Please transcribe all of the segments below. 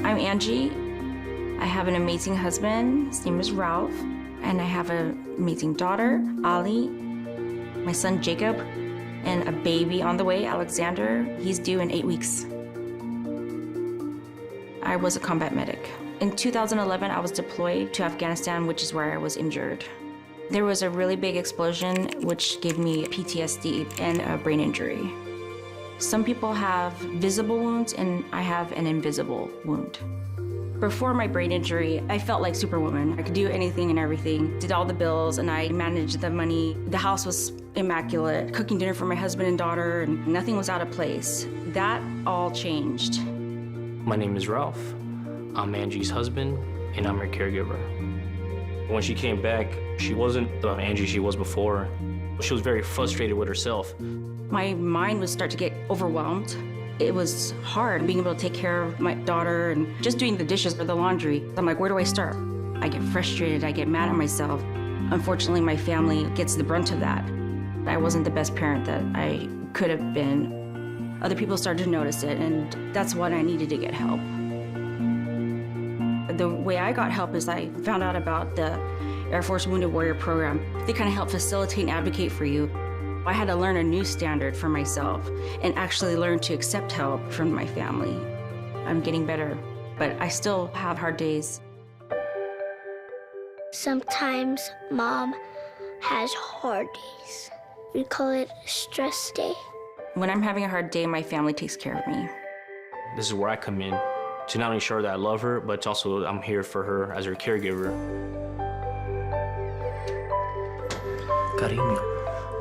I'm Angie. I have an amazing husband. His name is Ralph. And I have an amazing daughter, Ali, my son, Jacob, and a baby on the way, Alexander. He's due in 8 weeks. I was a combat medic. In 2011, I was deployed to Afghanistan, which is where I was injured. There was a really big explosion, which gave me PTSD and a brain injury. Some people have visible wounds, and I have an invisible wound. Before my brain injury, I felt like Superwoman. I could do anything and everything, did all the bills, and I managed the money. The house was immaculate, cooking dinner for my husband and daughter, and nothing was out of place. That all changed. My name is Ralph. I'm Angie's husband, and I'm her caregiver. When she came back, she wasn't the Angie she was before. She was very frustrated with herself. My mind would start to get overwhelmed. It was hard being able to take care of my daughter and just doing the dishes or the laundry. I'm like, where do I start? I get frustrated, I get mad at myself. Unfortunately, my family gets the brunt of that. I wasn't the best parent that I could have been. Other people started to notice it, and that's when I needed to get help. The way I got help is I found out about the Air Force Wounded Warrior Program. They kind of help facilitate and advocate for you. I had to learn a new standard for myself and actually learn to accept help from my family. I'm getting better, but I still have hard days. Sometimes Mom has hard days. We call it a stress day. When I'm having a hard day, my family takes care of me. This is where I come in, to not only show her that I love her, but also I'm here for her as her caregiver. Cariño,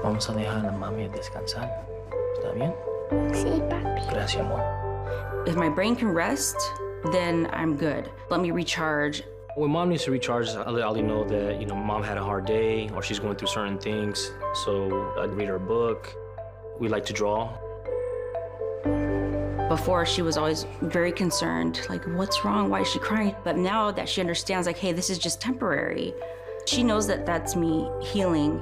vamos a dejar a mami descansar. ¿Está bien? Sí, papi. Gracias, amor. If my brain can rest, then I'm good. Let me recharge. When mom needs to recharge, I let Ali know that, mom had a hard day or she's going through certain things. So I'd read her a book. We like to draw. Before, she was always very concerned, like, what's wrong? Why is she crying? But now that she understands, like, hey, this is just temporary, she knows that that's me healing.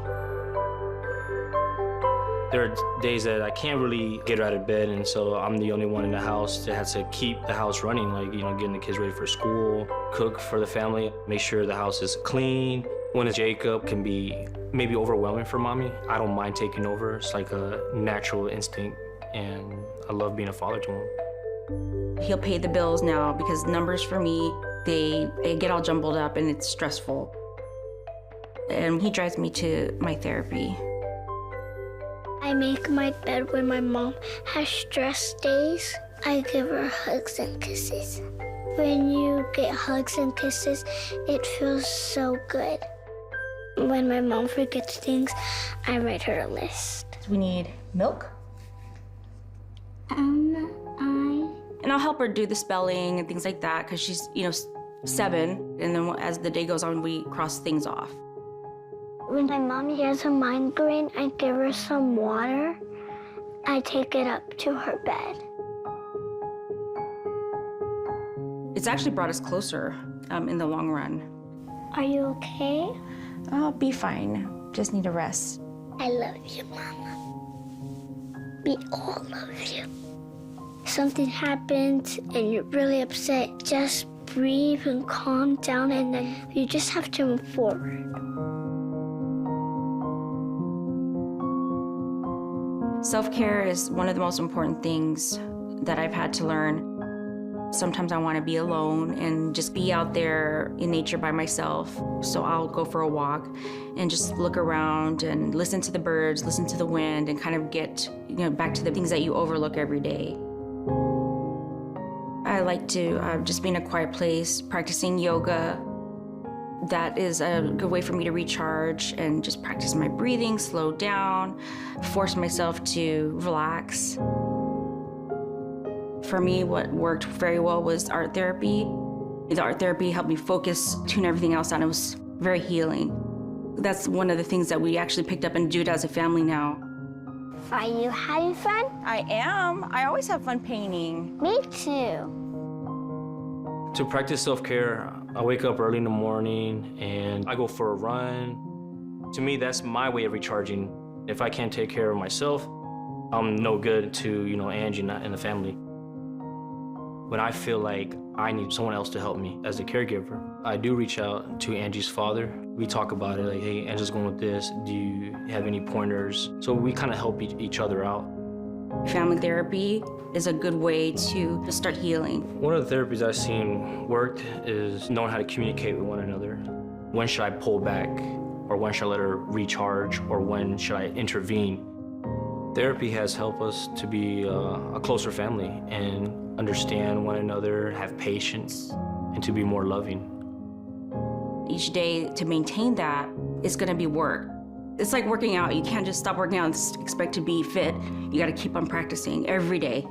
There are days that I can't really get her out of bed, and so I'm the only one in the house that has to keep the house running, like, getting the kids ready for school, cook for the family, make sure the house is clean. When it's Jacob can be maybe overwhelming for mommy, I don't mind taking over. It's like a natural instinct, and I love being a father to him. He'll pay the bills now because numbers for me, they get all jumbled up and it's stressful. And he drives me to my therapy. I make my bed when my mom has stress days. I give her hugs and kisses. When you get hugs and kisses, it feels so good. When my mom forgets things, I write her a list. We need milk. And I'll help her do the spelling and things like that because she's, 7. And then as the day goes on, we cross things off. When my mom has a migraine, I give her some water. I take it up to her bed. It's actually brought us closer in the long run. Are you okay? I'll be fine. Just need a rest. I love you, Mama. We all love you. Something happens and you're really upset, just breathe and calm down, and then you just have to move forward. Self-care is one of the most important things that I've had to learn. Sometimes I want to be alone and just be out there in nature by myself. So I'll go for a walk and just look around and listen to the birds, listen to the wind, and kind of get back to the things that you overlook every day. I like to just be in a quiet place, practicing yoga. That is a good way for me to recharge and just practice my breathing, slow down, force myself to relax. For me, what worked very well was art therapy. The art therapy helped me focus, tune everything else down. It was very healing. That's one of the things that we actually picked up and do it as a family now. Are you having fun? I am. I always have fun painting. Me too. To practice self-care, I wake up early in the morning and I go for a run. To me, that's my way of recharging. If I can't take care of myself, I'm no good to, Angie and the family. When I feel like I need someone else to help me as a caregiver, I do reach out to Angie's father. We talk about it, like, hey, Angie's going with this. Do you have any pointers? So we kind of help each other out. Family therapy is a good way to start healing. One of the therapies I've seen worked is knowing how to communicate with one another. When should I pull back? Or when should I let her recharge? Or when should I intervene? Therapy has helped us to be a closer family and understand one another, have patience, and to be more loving. Each day to maintain that is gonna be work. It's like working out. You can't just stop working out and expect to be fit. You gotta keep on practicing every day,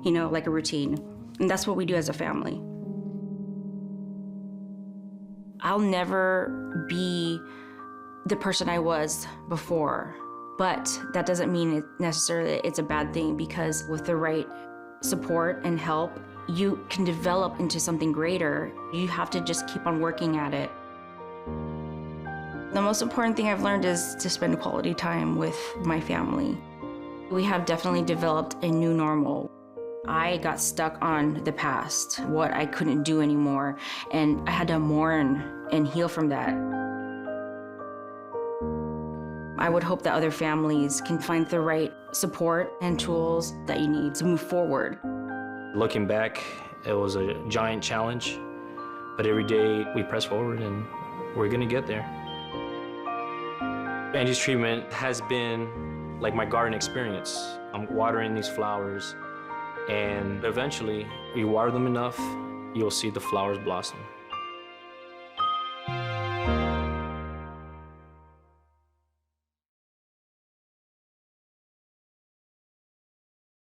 you know, like a routine. And that's what we do as a family. I'll never be the person I was before, but that doesn't mean necessarily it's a bad thing, because with the right support and help, you can develop into something greater. You have to just keep on working at it. The most important thing I've learned is to spend quality time with my family. We have definitely developed a new normal. I got stuck on the past, what I couldn't do anymore, and I had to mourn and heal from that. I would hope that other families can find the right support and tools that you need to move forward. Looking back, it was a giant challenge, but every day we press forward and we're gonna get there. Angie's treatment has been like my garden experience. I'm watering these flowers, and eventually, you water them enough, you'll see the flowers blossom.